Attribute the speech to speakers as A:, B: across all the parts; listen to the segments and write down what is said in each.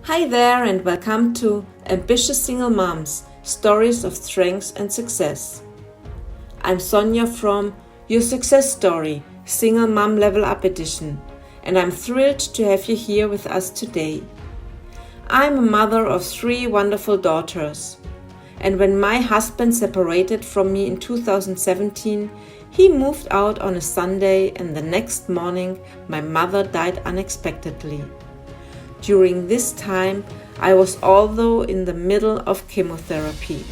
A: Hi there, and welcome to Ambitious Single Moms Stories of Strength and Success. I'm Sonja from Your Success Story Single Mom Level Up Edition, and I'm thrilled to have you here with us today. I'm a mother of 3 wonderful daughters, and when my husband separated from me in 2017, he moved out on a Sunday, and the next morning my mother died unexpectedly. During this time, I was although in the middle of chemotherapy.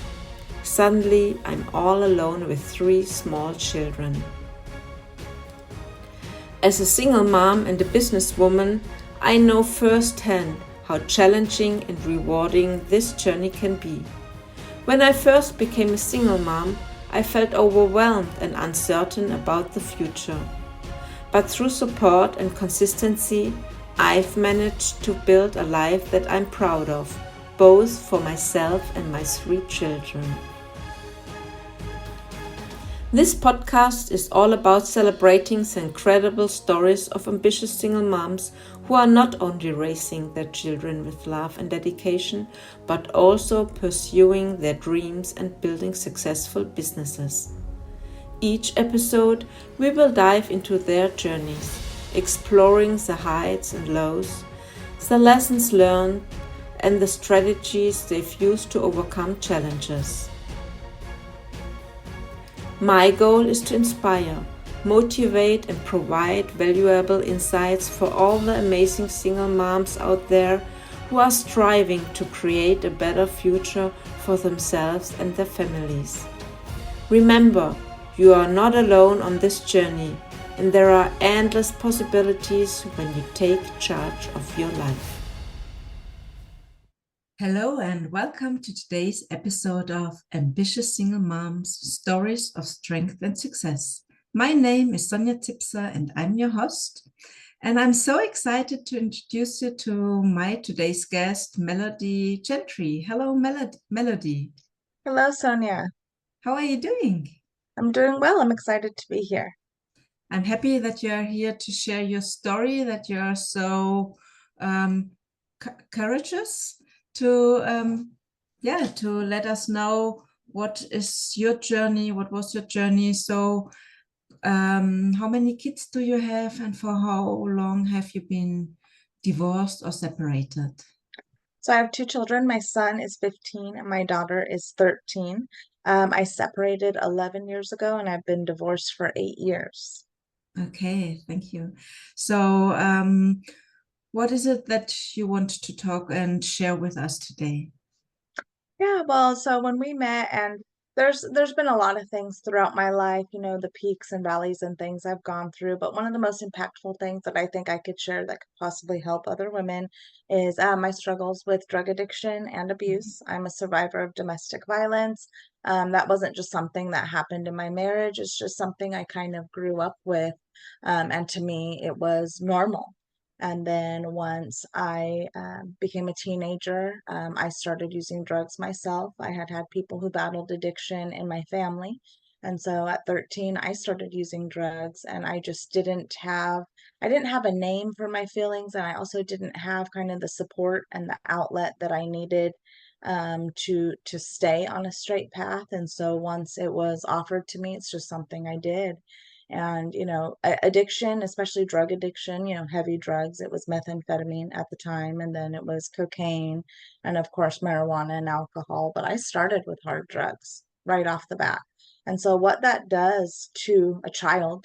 A: Suddenly, I'm all alone with 3 small children. As a single mom and a businesswoman, I know firsthand how challenging and rewarding this journey can be. When I first became a single mom, I felt overwhelmed and uncertain about the future. But through support and consistency, I've managed to build a life that I'm proud of, both for myself and my 3 children. This podcast is all about celebrating the incredible stories of ambitious single moms who are not only raising their children with love and dedication, but also pursuing their dreams and building successful businesses. Each episode, we will dive into their journeys, exploring the heights and lows, the lessons learned, and the strategies they've used to overcome challenges. My goal is to inspire, motivate, and provide valuable insights for all the amazing single moms out there who are striving to create a better future for themselves and their families. Remember, you are not alone on this journey, and there are endless possibilities when you take charge of your life. Hello and welcome to today's episode of Ambitious Single Moms Stories of Strength and Success. My name is Sonja and I'm your host. And I'm so excited to introduce you to my today's guest, Melody Gentry. Hello, Melody.
B: Hello, Sonja.
A: How are you doing?
B: I'm doing well. I'm excited to be here.
A: I'm happy that you are here to share your story, that you are so courageous to let us know what is your journey, what was your journey. So how many kids do you have, and for how long have you been divorced or separated?
B: So I have 2 children. My son is 15 and my daughter is 13. I separated 11 years ago and I've been divorced for 8 years.
A: Okay, thank you. So what is it that you want to talk and share with us today?
B: Yeah, well, so when we met, and there's been a lot of things throughout my life, the peaks and valleys and things I've gone through, but one of the most impactful things that I think I could share that could possibly help other women is my struggles with drug addiction and abuse. I'm a survivor of domestic violence. That wasn't just something that happened in my marriage, it's just something I kind of grew up with. And to me, it was normal. And then once I became a teenager, I started using drugs myself. I had had people who battled addiction in my family. And so at 13, I started using drugs, and I didn't have a name for my feelings. And I also didn't have kind of the support and the outlet that I needed to stay on a straight path. And so once it was offered to me, it's just something I did. And, addiction, especially drug addiction, heavy drugs, it was methamphetamine at the time, and then it was cocaine, and of course, marijuana and alcohol. But I started with hard drugs right off the bat. And so what that does to a child,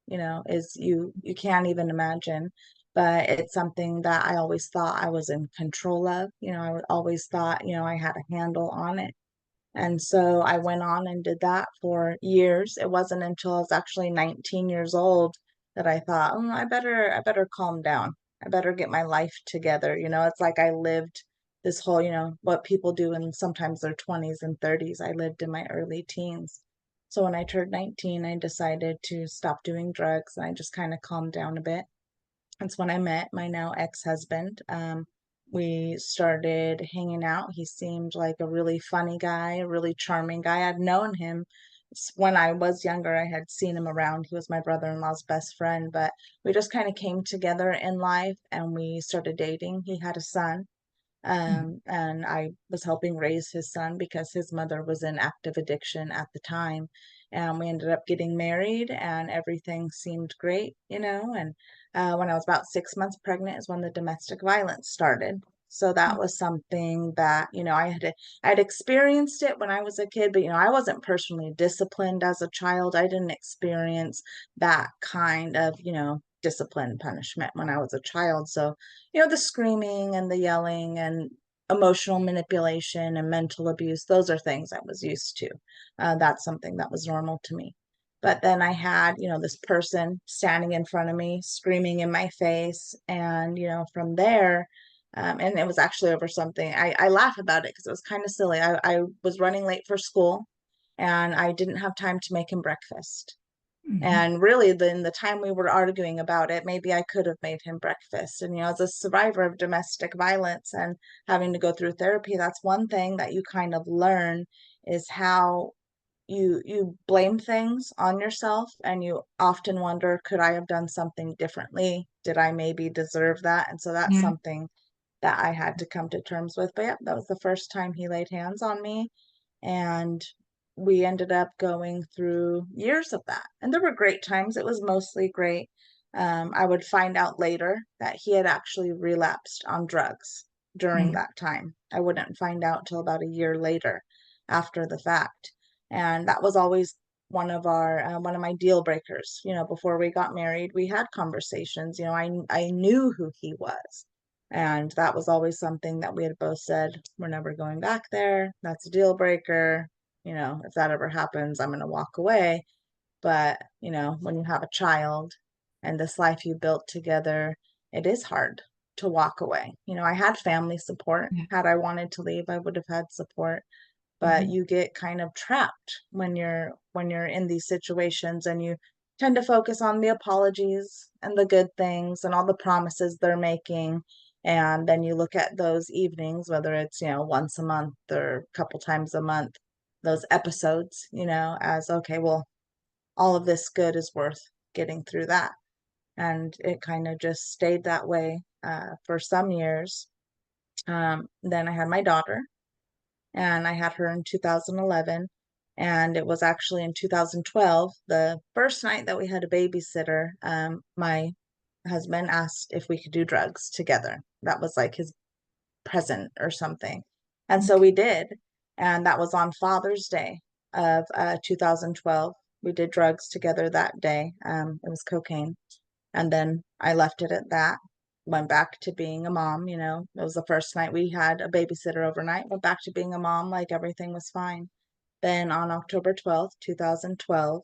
B: is you can't even imagine. But it's something that I always thought I was in control of. I always thought, I had a handle on it. And so I went on and did that for years. It wasn't until I was actually 19 years old that I thought, oh, I better calm down. I better get my life together. It's like I lived this whole, what people do in sometimes their 20s and 30s. I lived in my early teens. So when I turned 19, I decided to stop doing drugs, and I just kind of calmed down a bit. That's when I met my now ex-husband. We started hanging out. He seemed like a really funny guy, a really charming guy. I'd known him when I was younger. I had seen him around. He was my brother-in-law's best friend, but we just kind of came together in life and we started dating. He had a son. And I was helping raise his son because his mother was in active addiction at the time. And we ended up getting married, and everything seemed great, and when I was about 6 months pregnant is when the domestic violence started. So that was something that, I had experienced it when I was a kid, but, I wasn't personally disciplined as a child. I didn't experience that kind of, discipline punishment when I was a child. So, the screaming and the yelling and emotional manipulation and mental abuse, those are things I was used to. That's something that was normal to me. But then I had, this person standing in front of me, screaming in my face. And, from there, and it was actually over something. I laugh about it because it was kind of silly. I was running late for school, and I didn't have time to make him breakfast. And really, then the time we were arguing about it, maybe I could have made him breakfast. And, as a survivor of domestic violence and having to go through therapy, that's one thing that you kind of learn is how you blame things on yourself, and you often wonder, could I have done something differently? Did I maybe deserve that? And so that's
C: Yeah.
B: something that I had to come to terms with. But yeah, that was the first time he laid hands on me. And we ended up going through years of that. And there were great times. It was mostly great. I would find out later that he had actually relapsed on drugs during
C: Mm.
B: that time. I wouldn't find out till about a year later after the fact. And that was always one of my deal breakers. Before we got married, we had conversations. I knew who he was. And that was always something that we had both said, we're never going back there. That's a deal breaker. If that ever happens, I'm going to walk away. But, when you have a child and this life you built together, it is hard to walk away. I had family support.
C: Yeah.
B: Had I wanted to leave, I would have had support. But
C: Mhm.
B: you get kind of trapped when you're in these situations, and you tend to focus on the apologies and the good things and all the promises they're making. And then you look at those evenings, whether it's, once a month or a couple times a month, those episodes, as okay, well, all of this good is worth getting through that. And it kind of just stayed that way for some years. Then I had my daughter, and I had her in 2011. And it was actually in 2012, the first night that we had a babysitter, my husband asked if we could do drugs together. That was like his present or something. And so
C: Okay.
B: we did. And that was on Father's Day of 2012. We did drugs together that day. It was cocaine. And then I left it at that. Went back to being a mom. It was the first night we had a babysitter overnight. Went back to being a mom, like everything was fine. Then on October 12th, 2012,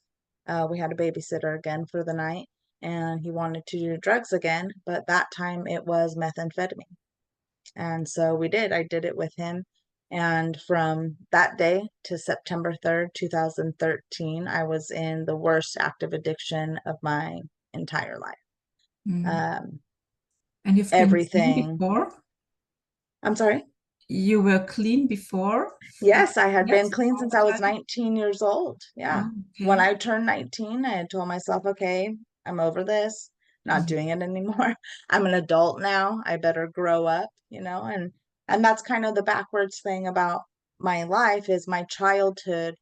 B: we had a babysitter again for the night, and he wanted to do drugs again, but that time it was methamphetamine. And so we did. I did it with him. And from that day to September 3rd, 2013, I was in the worst active addiction of my entire life.
C: Mm.
B: Um,
C: And you've been clean
B: everything.
C: before?
B: I'm sorry.
C: You were clean before?
B: Yes, I had been
C: Yes,
B: clean
C: all
B: since
C: the
B: I was
C: time.
B: 19 years old. Yeah.
C: Oh,
B: When
C: okay.
B: I turned 19, I had told myself, okay, I'm over this, not
C: Mm.
B: doing it anymore. I'm an adult now. I better grow up, and that's kind of the backwards thing about my life is my childhood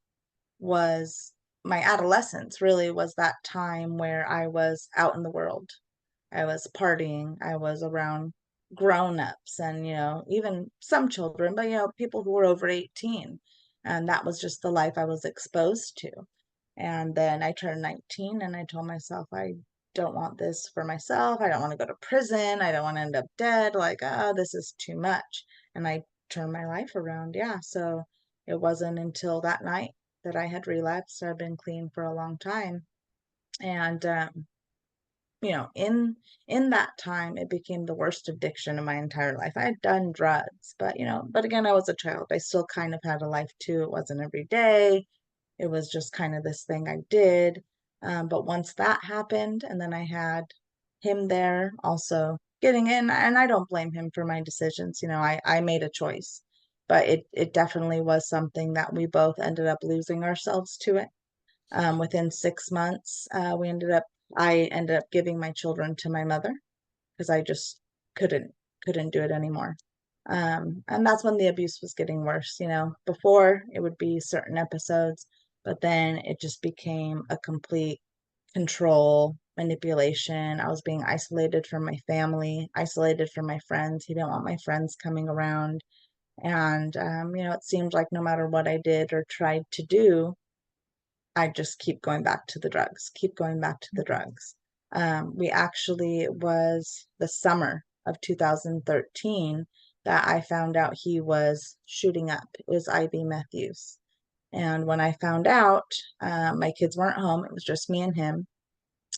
B: was my adolescence really was that time where I was out in the world. I was partying. I was around grown-ups and, even some children, but, people who were over 18. And that was just the life I was exposed to. And then I turned 19, and I told myself, I don't want this for myself. I don't want to go to prison. I don't want to end up dead. Like, oh, this is too much. And I turned my life around. Yeah. So it wasn't until that night that I had relapsed. I've been clean for a long time. And, in that time it became the worst addiction in my entire life. I had done drugs, but again, I was a child. I still kind of had a life too. It wasn't every day. It was just kind of this thing I did. But once that happened, and then I had him there also getting in, and I don't blame him for my decisions. I made a choice, but it definitely was something that we both ended up losing ourselves to it. Within 6 months, I ended up giving my children to my mother because I just couldn't do it anymore. And that's when the abuse was getting worse. Before it would be certain episodes, but then it just became a complete control, manipulation. I was being isolated from my family, isolated from my friends. He didn't want my friends coming around. And, it seemed like no matter what I did or tried to do, I just keep going back to the drugs, keep going back to the drugs. It was the summer of 2013 that I found out he was shooting up. It was IV meth use. And when I found out, my kids weren't home. It was just me and him.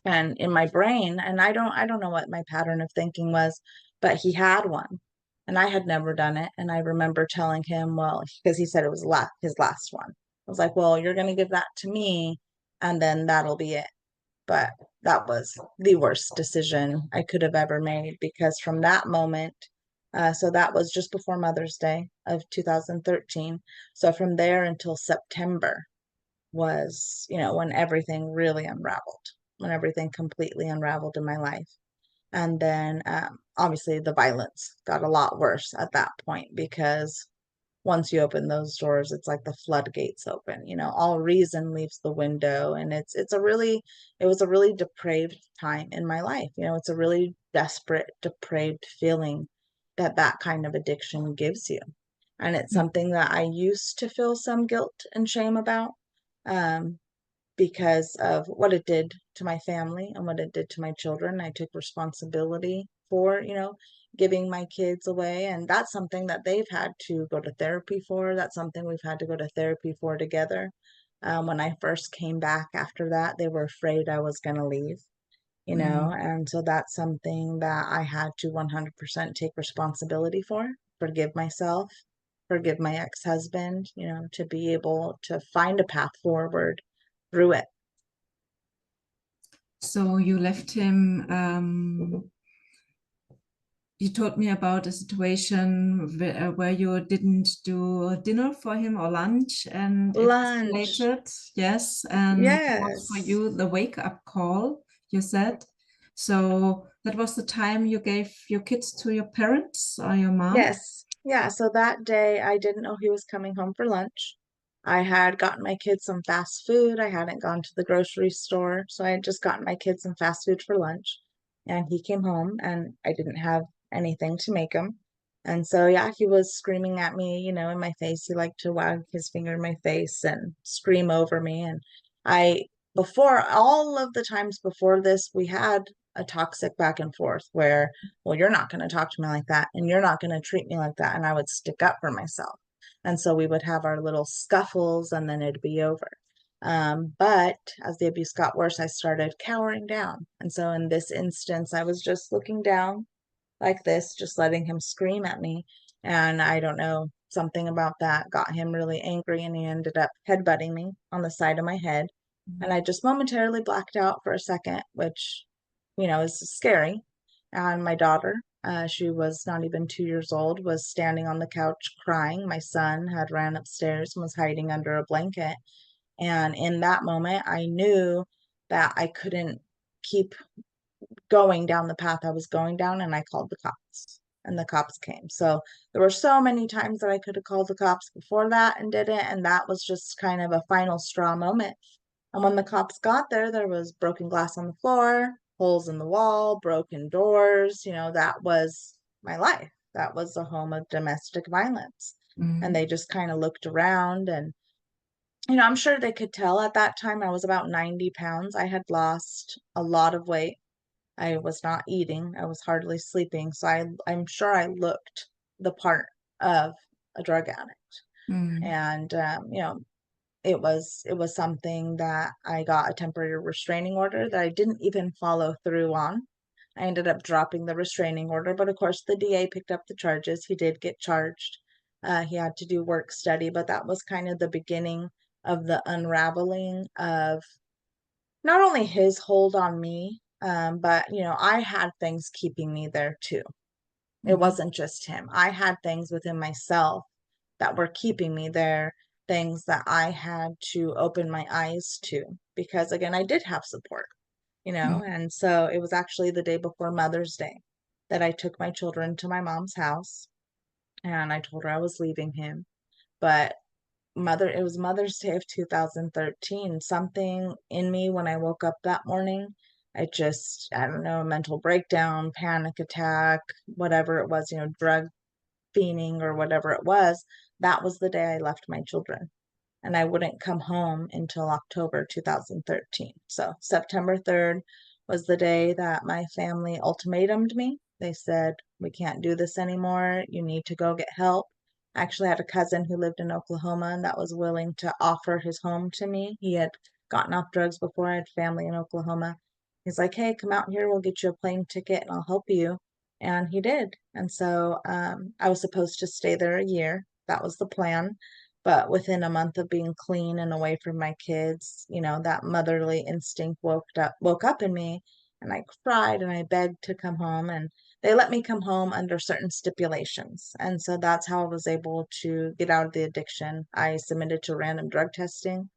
B: And in my brain, and I don't know what my pattern of thinking was, but he had one and I had never done it. And I remember telling him, well, because he said it was his last one. I was like, well, you're going to give that to me and then that'll be it. But that was the worst decision I could have ever made, because from that moment, so that was just before Mother's Day of 2013. So from there until September was, when everything really unraveled, when everything completely unraveled in my life. And then obviously the violence got a lot worse at that point, because once you open those doors, it's like the floodgates open, all reason leaves the window. And it was a really depraved time in my life. It's a really desperate, depraved feeling that kind of addiction gives you. And it's something that I used to feel some guilt and shame about, um, because of what it did to my family and what it did to my children. I took responsibility for, giving my kids away. And that's something that they've had to go to therapy for. That's something we've had to go to therapy for together. When I first came back after that, they were afraid I was going to leave, and so that's something that I had to 100% take responsibility for, forgive myself, forgive my ex-husband, to be able to find a path forward through it.
C: So you left him, you told me about a situation where you didn't do dinner for him or lunch, and it
B: Lunch.
C: escalated. Yes, and it was for
B: Yes.
C: you the wake-up call, you said. So that was the time you gave your kids to your parents or your mom?
B: Yes. Yeah. So that day, I didn't know he was coming home for lunch. I had gotten my kids some fast food. I hadn't gone to the grocery store. So I had just gotten my kids some fast food for lunch. And he came home and I didn't have anything to make him. And so, yeah, he was screaming at me, in my face. He liked to wag his finger in my face and scream over me. And I, before all of the times before this, we had a toxic back and forth where, well, you're not going to talk to me like that and you're not going to treat me like that. And I would stick up for myself. And so we would have our little scuffles and then it'd be over. But as the abuse got worse, I started cowering down. And so in this instance, I was just looking down like this, just letting him scream at me. And I don't know, something about that got him really angry and he ended up headbutting me on the side of my head. And I just momentarily blacked out for a second, which, is scary. And my daughter, she was not even 2 years old, was standing on the couch crying. My son had ran upstairs and was hiding under a blanket. And in that moment, I knew that I couldn't keep going down the path I was going down, and I called the cops. And the cops came. So there were so many times that I could have called the cops before that and didn't. And that was just kind of a final straw moment. And when the cops got there, there was broken glass on the floor, holes in the wall, broken doors. That was my life. That was a home of domestic violence. And they just kind of looked around and, I'm sure they could tell at that time I was about 90 pounds. I had lost a lot of weight. I was not eating. I was hardly sleeping. So I'm sure I looked the part of a drug addict. And, it was something that I got a temporary restraining order that I didn't even follow through on. I ended up dropping the restraining order, but of course the DA picked up the charges. He did get charged. He had to do work study, but that was kind of the beginning of the unraveling of not only his hold on me, but I had things keeping me there too. It wasn't just him. I had things within myself that were keeping me there, things that I had to open my eyes to, because again, I did have support, and so it was actually the day before Mother's Day that I took my children to my mom's house. and I told her I was leaving him. But it was Mother's Day of 2013. Something in me when I woke up that morning, I don't know, mental breakdown, panic attack, whatever it was, drug fiending or whatever it was. That was the day I left my children. And I wouldn't come home until October 2013. So September 3rd was the day that my family ultimatumed me. They said, we can't do this anymore. You need to go get help. I actually had a cousin who lived in Oklahoma and that was willing to offer his home to me. He had gotten off drugs before. I had family in Oklahoma. He's like, hey, come out here. We'll get you a plane ticket and I'll help you. And he did. And so I was supposed to stay there a year. That was the plan. But within a month of being clean and away from my kids, that motherly instinct woke up in me, and I cried and I begged to come home, and they let me come home under certain stipulations. And so that's how I was able to get out of the addiction. I submitted to random drug testing,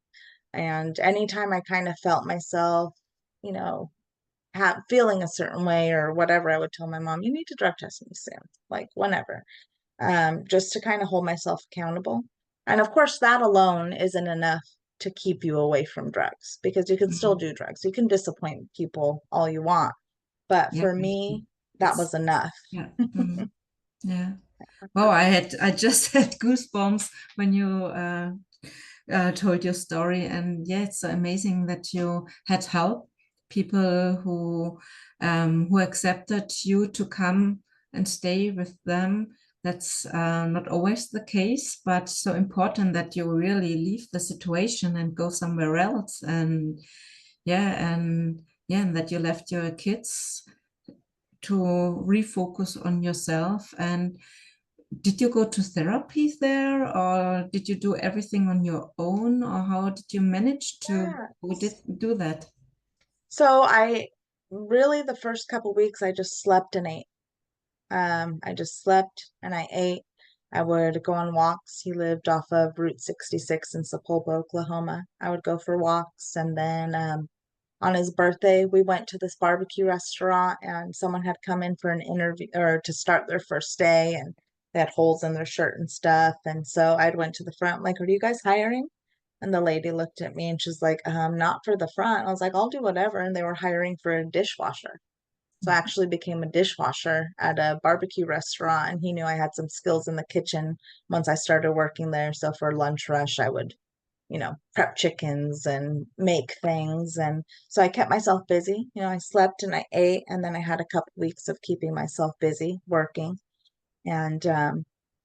B: and anytime I kind of felt myself, you know, feeling a certain way or whatever, I would tell my mom, you need to drug test me soon, like whenever, just to kind of hold myself accountable. And of course, that alone isn't enough to keep you away from drugs because you can still
C: Mhm.
B: do drugs. You can disappoint people all you want. But
C: Yeah,
B: for me, that
C: it's
B: was enough.
C: yeah. Mhm. Yeah. Oh, I just had goosebumps when you told your story, and yeah, it's so amazing that you had help, people who accepted you to come and stay with them. That's not always the case, but so important that you really leave the situation and go somewhere else, and and that you left your kids to refocus on yourself. And did you go to therapy there, or did you do everything on your own, or how did you manage to
B: Yeah.
C: do that?
B: So I really, the first couple weeks, I just slept and ate. I just slept and I ate. I would go on walks. He lived off of Route 66 in Sepulveda, Oklahoma. I would go for walks. And then on his birthday, we went to this barbecue restaurant and someone had come in for an interview or to start their first day and they had holes in their shirt and stuff. And so I went to the front, like, are you guys hiring? And the lady looked at me and she's like, not for the front. I was like, I'll do whatever. And they were hiring for a dishwasher. So I actually became a dishwasher at a barbecue restaurant, and he knew I had some skills in the kitchen once I started working there. So for lunch rush, I would, prep chickens and make things. And so I kept myself busy. I slept and I ate, and then I had a couple weeks of keeping myself busy working. And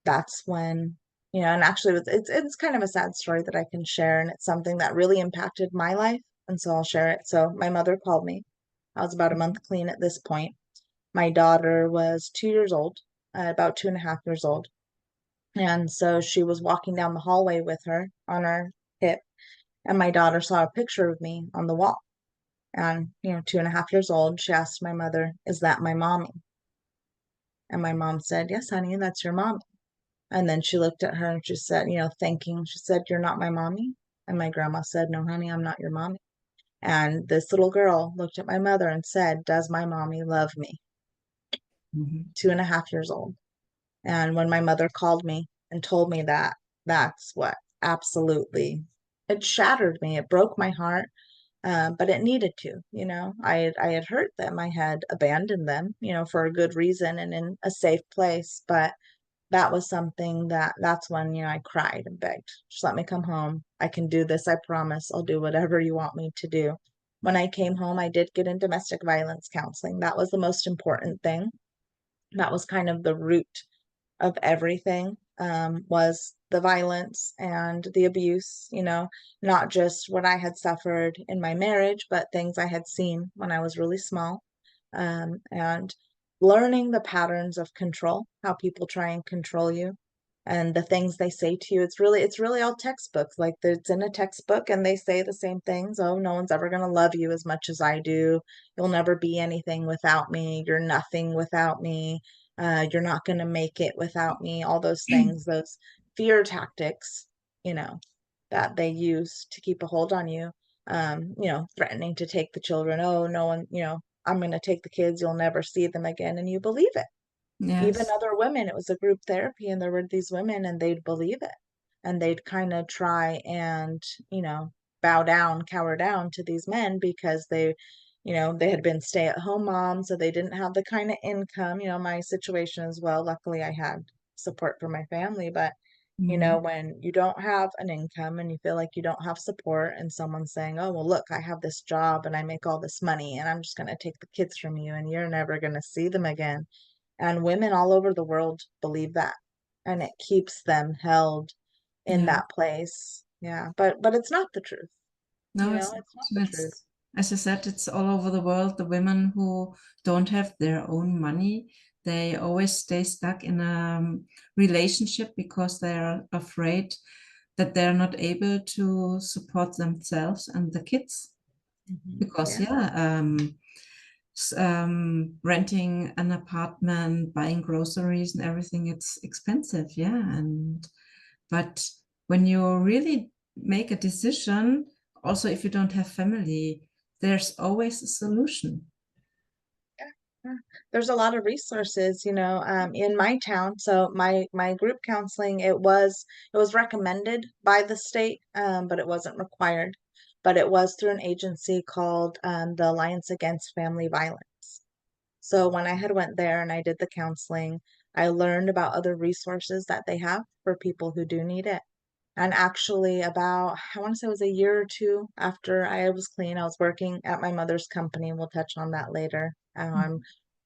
B: that's when, and actually it's kind of a sad story that I can share, and it's something that really impacted my life. And so I'll share it. So my mother called me. I was about a month clean at this point. My daughter was 2 years old, about 2.5 years old. And so she was walking down the hallway with her on her hip, and my daughter saw a picture of me on the wall. And, 2.5 years old, she asked my mother, is that my mommy? And my mom said, yes, honey, that's your mommy. And then she looked at her and she said, thinking, she said, you're not my mommy? And my grandma said, no, honey, I'm not your mommy. And this little girl looked at my mother and said, does my mommy love me?
C: Mhm.
B: 2.5 years old. And when my mother called me and told me that, that's what absolutely, it shattered me. It broke my heart. But it needed to, I had hurt them. I had abandoned them, for a good reason and in a safe place. But that was something that's when, I cried and begged, just let me come home. I can do this. I promise I'll do whatever you want me to do. When I came home, I did get in domestic violence counseling. That was the most important thing. That was kind of the root of everything, was the violence and the abuse, not just what I had suffered in my marriage, but things I had seen when I was really small. And learning the patterns of control, how people try and control you and the things they say to you. It's really all textbooks. Like it's in a textbook and they say the same things. Oh, no one's ever going to love you as much as I do. You'll never be anything without me. You're nothing without me. You're not going to make it without me. All those things, those fear tactics, that they use to keep a hold on you. Threatening to take the children. Oh, no one, I'm going to take the kids. You'll never see them again. And you believe it. Even
C: Yes.
B: other women, it was a group therapy, and there were these women, and they'd believe it. And they'd kind of try and, you know, bow down, cower down to these men because they, you know, they had been stay-at-home moms, so they didn't have the kind of income, you know, my situation as well. Luckily, I had support from my family, but you know,
C: Mm.
B: when you don't have an income and you feel like you don't have support, and someone's saying, "Oh, well, look, I have this job and I make all this money, and I'm just going to take the kids from you and you're never going to see them again." And women all over the world believe that, and it keeps them held in
C: Yeah.
B: that place. Yeah, but it's not the truth. You
C: No,
B: know, it's not the
C: it's
B: truth.
C: as I said, it's all over the world. The women who don't have their own money, they always stay stuck in a relationship because they are afraid that they're not able to support themselves and the kids. Because
B: Yeah.
C: yeah, renting an apartment, buying groceries and everything, it's expensive. Yeah, and but when you really make a decision, also if you don't have family, there's always a solution.
B: Yeah. There's a lot of resources, you know, in my town. So my group counseling, it was recommended by the state, but it wasn't required. But it was through an agency called the Alliance Against Family Violence. So when I had went there and I did the counseling, I learned about other resources that they have for people who do need it. And actually, about, I want to say it was a year or two after I was clean, I was working at my mother's company. We'll touch on that later. I'm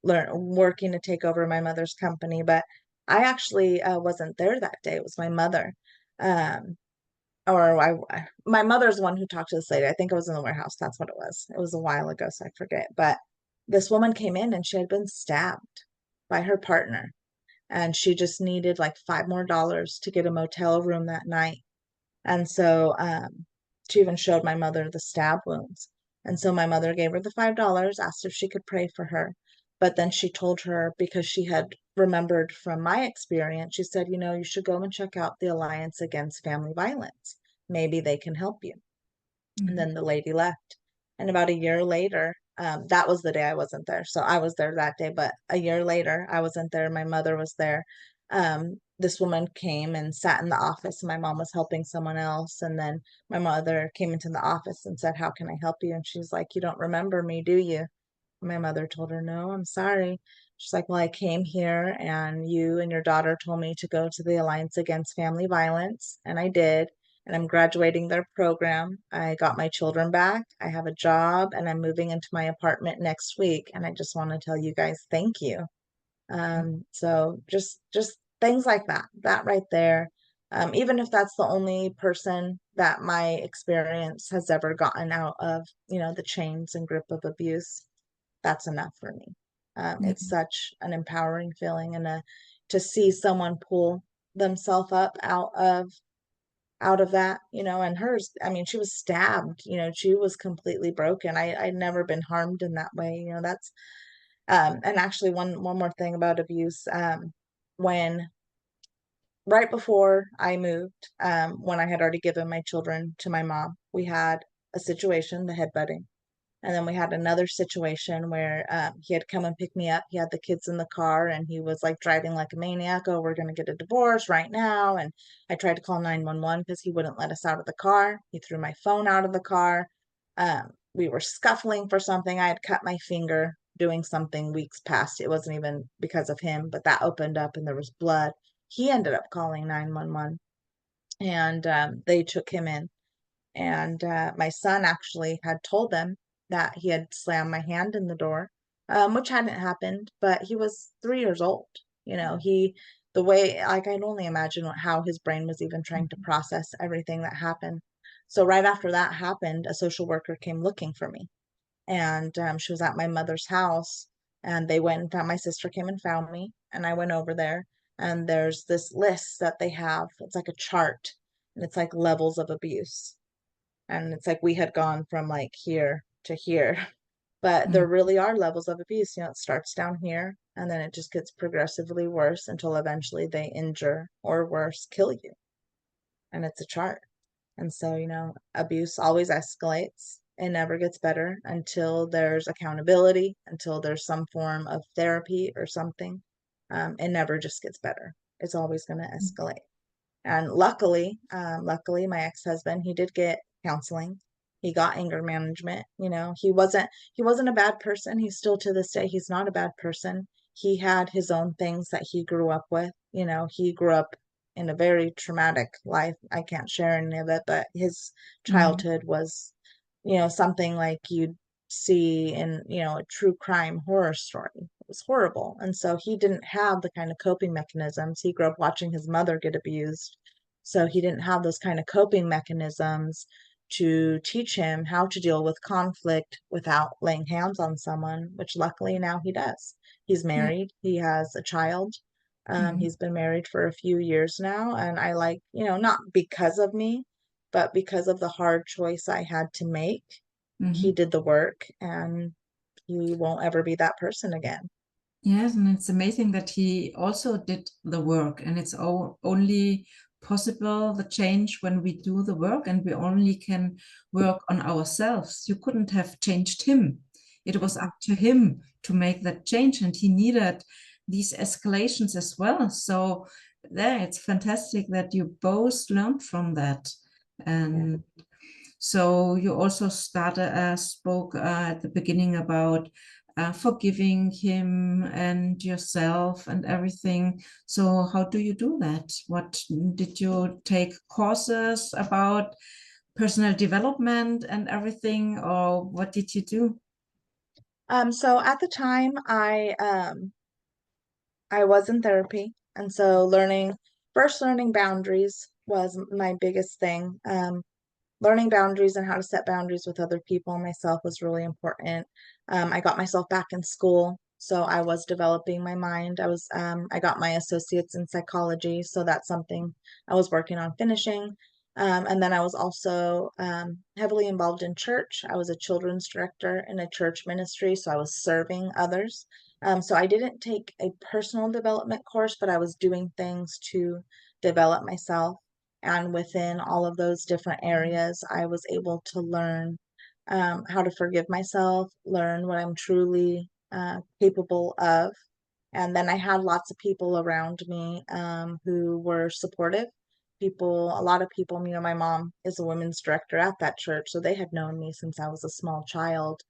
B: working to take over my mother's company, but I actually wasn't there that day. It was my mother. Um, my mother's the one who talked to this lady. I think it was in the warehouse. That's what it was. It was a while ago, so I forget. But this woman came in and she had been stabbed by her partner, and she just needed like $5 more to get a motel room that night. And so she even showed my mother the stab wounds. And so my mother gave her the $5, asked if she could pray for her. But then she told her, because she had remembered from my experience, she said, you know, you should go and check out the Alliance Against Family Violence. Maybe they can help you. And
C: Mhm.
B: then the lady left. And about a year later, that was the day I wasn't there. So I was there that day, but a year later, I wasn't there. My mother was there. This woman came and sat in the office, and my mom was helping someone else. And then my mother came into the office and said, "How can I help you?" And she's like, "You don't remember me, do you?" My mother told her, "No, I'm sorry." She's like, "Well, I came here and you and your daughter told me to go to the Alliance Against Family Violence, and I did. And I'm graduating their program. I got my children back. I have a job, and I'm moving into my apartment next week. And I just want to tell you guys thank you." So just things like that, that right there. Even if that's the only person that my experience has ever gotten out of, you know, the chains and grip of abuse, that's enough for me.
C: Yeah.
B: It's such an empowering feeling, and to see someone pull themselves up out of that, you know. And hers, I mean, she was stabbed, you know, she was completely broken. I'd never been harmed in that way, you know. That's and actually one more thing about abuse. When right before I moved, when I had already given my children to my mom, we had a situation, the headbutting. And then we had another situation where he had come and picked me up. He had the kids in the car, and he was like driving like a maniac. "Oh, we're going to get a divorce right now." And I tried to call 911 because he wouldn't let us out of the car. He threw my phone out of the car. We were scuffling for something. I had cut my finger doing something weeks past. It wasn't even because of him, but that opened up and there was blood. He ended up calling 911, and they took him in. And my son actually had told them that he had slammed my hand in the door, which hadn't happened, but he was 3 years old. You know, the way, like, I'd only imagine how his brain was even trying to process everything that happened. So right after that happened, a social worker came looking for me, and she was at my mother's house, and they went and found, my sister came and found me, and I went over there, and there's this list that they have. It's like a chart, and it's like levels of abuse, and it's like we had gone from like here to here. But there
C: Mm.
B: really are levels of abuse. You know, it starts down here and then it just gets progressively worse until eventually they injure, or worse, kill you. And it's a chart. And so, you know, abuse always escalates. It never gets better until there's accountability, until there's some form of therapy or something. it never just gets better. It's always going to escalate. And luckily, my ex-husband, he did get counseling. He got anger management. He wasn't a bad person. He's still, to this day, he's not a bad person. He had his own things that he grew up with. He grew up in a very traumatic life. I can't share any of it, but his childhood was, something like you'd see in, a true crime horror story. It was horrible. And so he didn't have the kind of coping mechanisms. He grew up watching his mother get abused. So he didn't have those kind of coping mechanisms to teach him how to deal with conflict without laying hands on someone, which luckily now he does. He's married. He has a child. He's been married for a few years now. And I not because of me, but because of the hard choice I had to make, he did the work, and he won't ever be that person again.
C: Yes, and it's amazing that he also did the work, and it's only possible the change when we do the work, and we only can work on ourselves. You couldn't have changed him. It was up to him to make that change, and he needed these escalations as well. So there, it's fantastic that you both learned from that. And so you also spoke at the beginning about forgiving him and yourself and everything. So how do you do that? What did you take courses about personal development and everything, or what did you do?
B: So at the time, I was in therapy, and so learning boundaries was my biggest thing. Learning boundaries and how to set boundaries with other people and myself was really important. I got myself back in school, so I was developing my mind. I got my associates in psychology, so that's something I was working on finishing. And then I was also heavily involved in church. I was a children's director in a church ministry, so I was serving others. So I didn't take a personal development course, but I was doing things to develop myself. And within all of those different areas, I was able to learn how to forgive myself, learn what I'm truly capable of. And then I had lots of people around me who were supportive. A lot of people, my mom is a women's director at that church, so they had known me since I was a small child.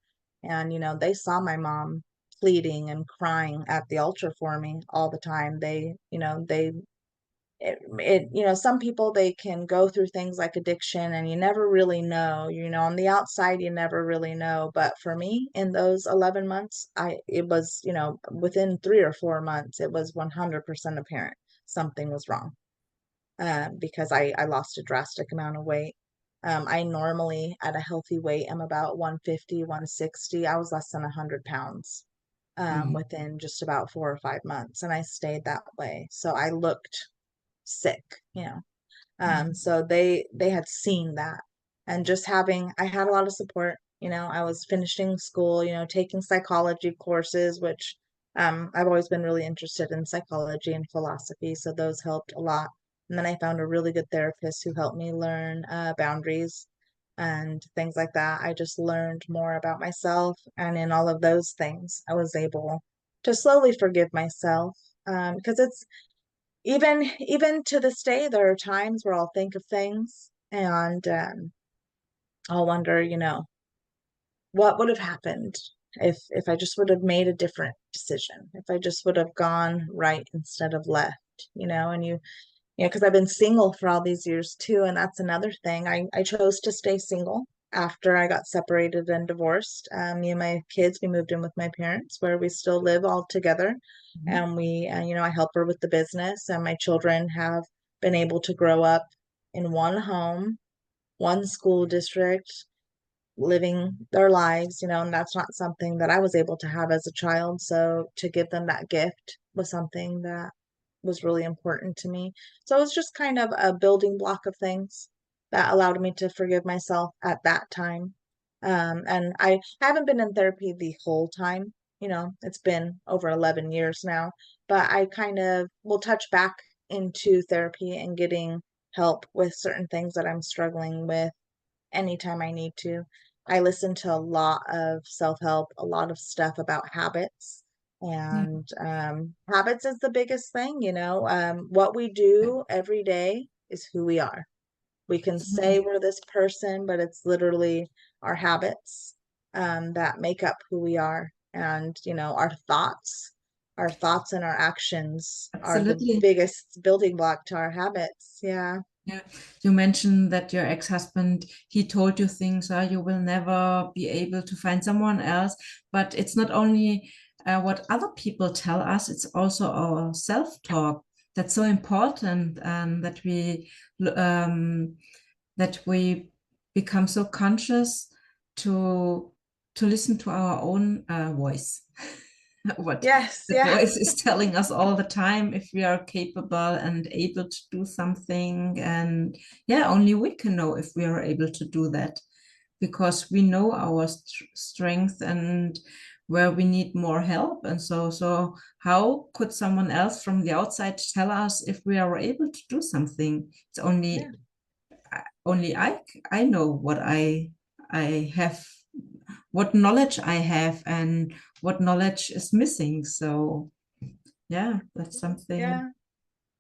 B: And, they saw my mom pleading and crying at the altar for me all the time. Some people, they can go through things like addiction and you never really know, on the outside, you never really know. But for me, in those 11 months, it was, within 3 or 4 months, it was 100% apparent something was wrong. Because I lost a drastic amount of weight. I normally, at a healthy weight, am about 150, 160. I was less than 100 pounds within just about 4 or 5 months, and I stayed that way. So I looked sick. So they had seen that, and I had a lot of support. I was finishing school, taking psychology courses, which I've always been really interested in psychology and philosophy, so those helped a lot. And then I found a really good therapist who helped me learn boundaries and things like that. I just learned more about myself, and in all of those things, I was able to slowly forgive myself, because it's even to this day, there are times where I'll think of things, and I'll wonder, what would have happened if I just would have made a different decision, if I just would have gone right instead of left, and because I've been single for all these years too, and that's another thing. I chose to stay single after I got separated and divorced. Me and my kids, we moved in with my parents, where we still live all together. And I help her with the business, and my children have been able to grow up in one home, one school district, living their lives, and that's not something that I was able to have as a child. So to give them that gift was something that was really important to me. So it was just kind of a building block of things that allowed me to forgive myself at that time. And I haven't been in therapy the whole time. It's been over 11 years now, but I kind of will touch back into therapy and getting help with certain things that I'm struggling with anytime I need to. I listen to a lot of self-help, a lot of stuff about habits. And habits is the biggest thing, you know. What we do every day is who we are. We can say we're this person, but it's literally our habits that make up who we are. And, you know, our thoughts and our actions are the
C: Absolutely.
B: biggest building block to our habits. Yeah.
C: Yeah, you mentioned that your ex-husband, he told you things, you will never be able to find someone else. But it's not only what other people tell us, it's also our self-talk that's so important, and that we become so conscious to listen to our own voice. What
B: Yes.
C: the
B: Yeah.
C: voice is telling us all the time, if we are capable and able to do something. And yeah, only we can know if we are able to do that, because we know our strength and where we need more help. And so how could someone else from the outside tell us if we are able to do something? It's
B: Yeah.
C: only I know what I have, what knowledge I have, and what knowledge is missing. So yeah, that's something.
B: Yeah.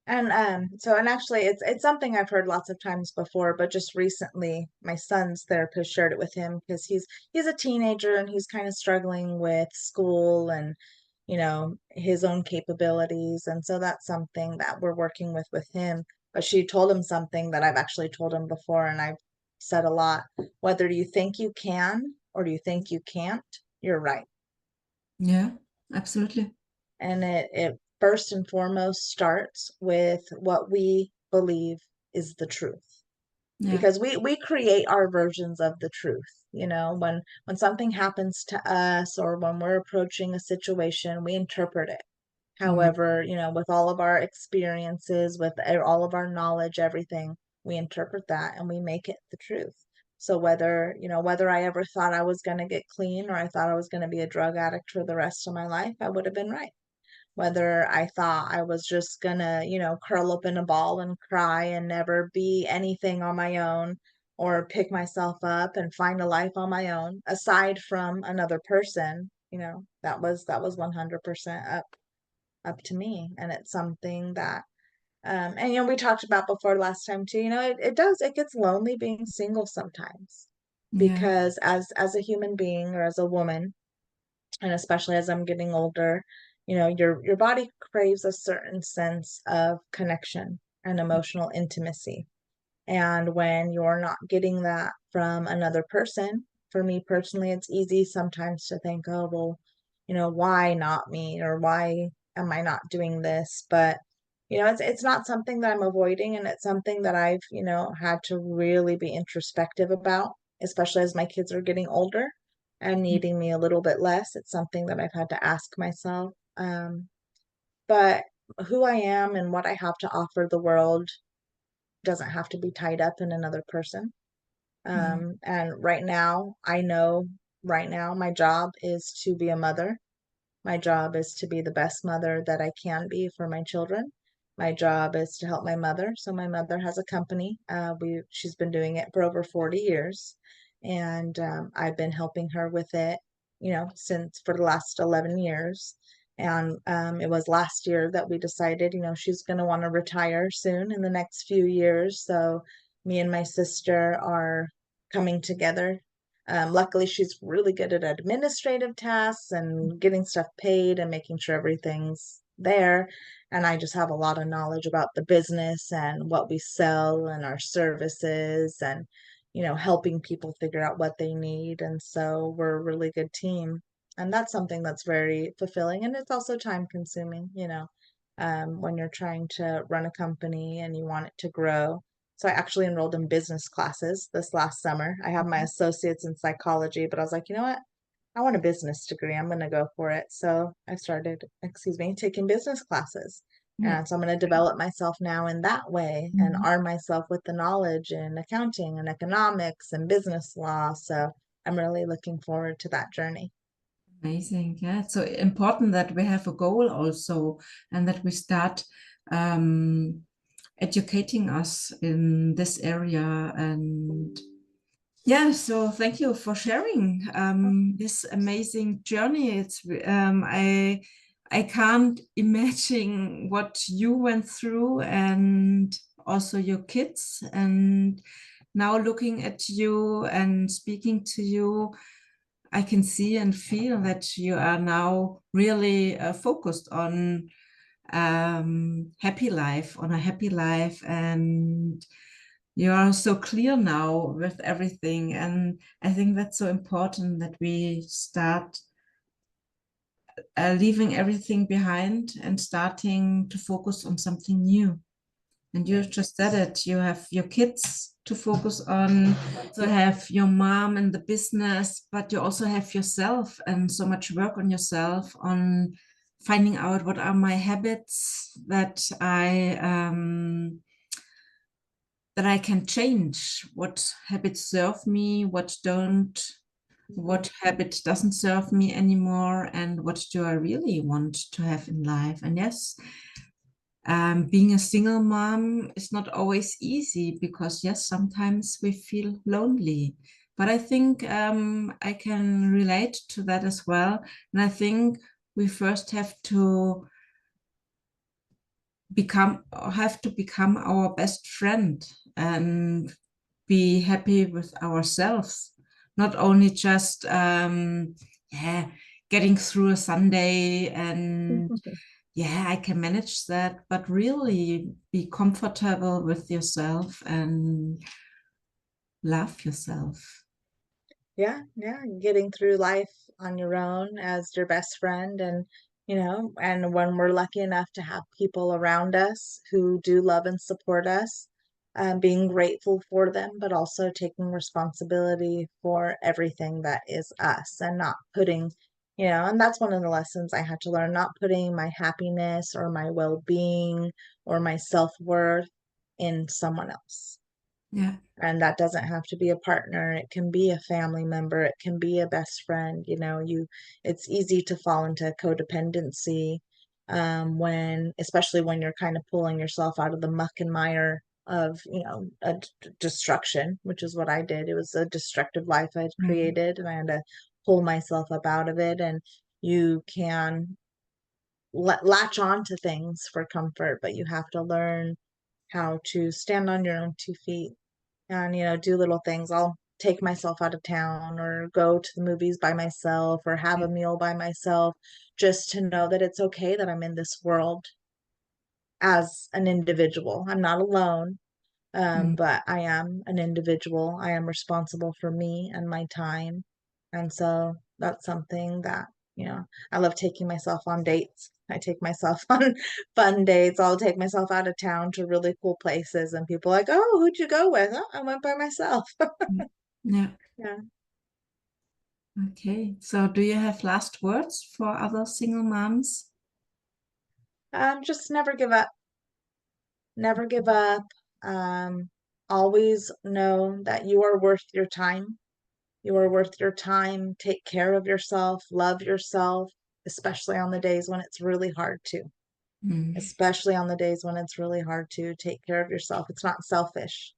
B: And and actually it's something I've heard lots of times before, but just recently my son's therapist shared it with him because he's a teenager and he's kind of struggling with school and, you know, his own capabilities. And so that's something that we're working with him. But she told him something that I've actually told him before, and I've said a lot. Whether you think you can or do you think you can't, you're right.
C: Yeah, absolutely.
B: And it first and foremost starts with what we believe is the truth,
C: Yeah.
B: because we create our versions of the truth. You know, when something happens to us or when we're approaching a situation, we interpret it.
C: Mm.
B: However, you know, with all of our experiences, with all of our knowledge, everything, we interpret that and we make it the truth. So whether, you know, whether I ever thought I was going to get clean or I thought I was going to be a drug addict for the rest of my life, I would have been right. Whether I thought I was just gonna, you know, curl up in a ball and cry and never be anything on my own, or pick myself up and find a life on my own aside from another person, you know, that was 100% up to me. And it's something that and you know, we talked about before last time too, you know, it gets lonely being single sometimes,
C: Yeah.
B: because as a human being or as a woman, and especially as I'm getting older, you know, your body craves a certain sense of connection and emotional intimacy. And when you're not getting that from another person, for me personally, it's easy sometimes to think, oh, well, you know, why not me? Or why am I not doing this? But, you know, it's not something that I'm avoiding, and it's something that I've, you know, had to really be introspective about, especially as my kids are getting older and needing me a little bit less. It's something that I've had to ask myself. But who I am and what I have to offer the world doesn't have to be tied up in another person.
C: Yeah.
B: And right now, I know right now my job is to be a mother. My job is to be the best mother that I can be for my children. My job is to help my mother. So my mother has a company. She's been doing it for over 40 years, and I've been helping her with it, you know, since for the last 11 years. And it was last year that we decided, you know, she's going to want to retire soon in the next few years. So me and my sister are coming together. Luckily, she's really good at administrative tasks and getting stuff paid and making sure everything's there. And I just have a lot of knowledge about the business and what we sell and our services and, you know, helping people figure out what they need. And so we're a really good team. And that's something that's very fulfilling. And it's also time consuming, you know, when you're trying to run a company and you want it to grow. So I actually enrolled in business classes this last summer. I have my associates in psychology, but I was like, you know what? I want a business degree. I'm going to go for it. So I started, taking business classes.
C: Yeah.
B: And so I'm going to develop myself now in that way and
C: Mhm.
B: arm myself with the knowledge in accounting and economics and business law. So I'm really looking forward to that journey.
C: Amazing. Yeah, it's so important that we have a goal also, and that we start educating us in this area. And yeah, so thank you for sharing this amazing journey. I I can't imagine what you went through and also your kids. And now looking at you and speaking to you, I can see and feel that you are now really focused on happy life, on a happy life, and you are so clear now with everything. And I think that's so important that we start leaving everything behind and starting to focus on something new. And you just said it, you have your kids to focus on, you have your mom and the business, but you also have yourself and so much work on yourself, on finding out what are my habits that I can change, what habits serve me, what don't, what habit doesn't serve me anymore, and what do I really want to have in life. And yes, being a single mom is not always easy because yes, sometimes we feel lonely, but I think I can relate to that as well. And I think we first have to become our best friend and be happy with ourselves, not only just getting through a Sunday and yeah, I can manage that, but really be comfortable with yourself and love yourself.
B: Yeah, getting through life on your own as your best friend, and and when we're lucky enough to have people around us who do love and support us, being grateful for them, but also taking responsibility for everything that is us, and not putting, and that's one of the lessons I had to learn, not putting my happiness or my well-being or my self-worth in someone else.
C: Yeah.
B: And that doesn't have to be a partner. It can be a family member. It can be a best friend. It's easy to fall into codependency, especially when you're kind of pulling yourself out of the muck and mire of, destruction, which is what I did. It was a destructive life I'd created, and I had to pull myself up out of it. And you can latch on to things for comfort, but you have to learn how to stand on your own 2 feet and do little things. I'll take myself out of town or go to the movies by myself or have a meal by myself, just to know that it's okay that I'm in this world as an individual. I'm not alone, but I am an individual. I am responsible for me and my time. And so that's something that, I love taking myself on dates. I take myself on fun dates. I'll take myself out of town to really cool places, and people are like, "Oh, who'd you go with?" "Oh, I went by myself."
C: Yeah.
B: Yeah.
C: Okay. So do you have last words for other single moms?
B: Just never give up. Never give up. Always know that you are worth your time. You are worth your time. Take care of yourself. Love yourself, especially on the days when it's really hard to. Especially on the days when it's really hard to take care of yourself. It's not selfish.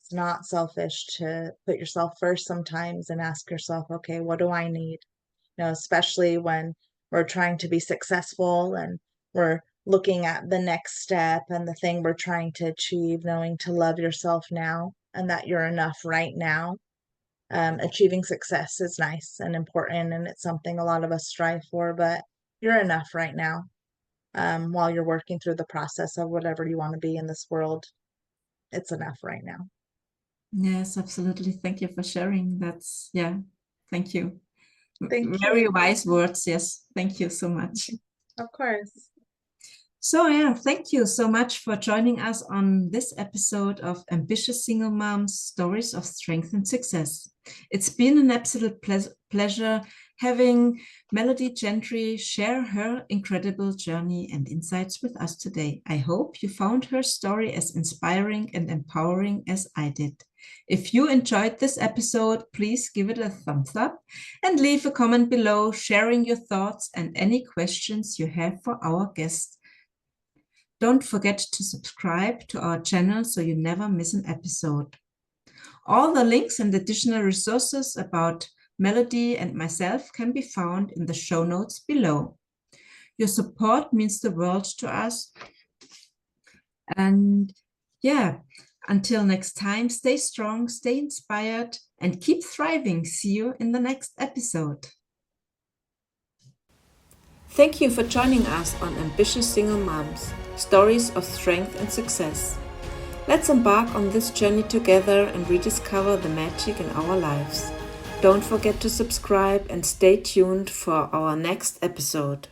B: It's not selfish to put yourself first sometimes and ask yourself, okay, what do I need? Especially when we're trying to be successful and we're looking at the next step and the thing we're trying to achieve, knowing to love yourself now and that you're enough right now. Achieving success is nice and important, and it's something a lot of us strive for, but you're enough right now. While you're working through the process of whatever you want to be in this world, it's enough right now.
C: Yes, absolutely. Thank you for sharing. Thank you.
B: Thank
C: Very
B: you.
C: wise words. Yes, thank you so much.
B: Of course.
C: So yeah, thank you so much for joining us on this episode of Ambitious Single Moms, Stories of Strength and Success. It's been an absolute pleasure having Melody Gentry share her incredible journey and insights with us today. I hope you found her story as inspiring and empowering as I did. If you enjoyed this episode, please give it a thumbs up and leave a comment below sharing your thoughts and any questions you have for our guests. Don't forget to subscribe to our channel so you never miss an episode. All the links and additional resources about Melody and myself can be found in the show notes below. Your support means the world to us. And yeah, until next time, stay strong, stay inspired, and keep thriving. See you in the next episode.
A: Thank you for joining us on Ambitious Single Moms, Stories of Strength and Success. Let's embark on this journey together and rediscover the magic in our lives. Don't forget to subscribe and stay tuned for our next episode.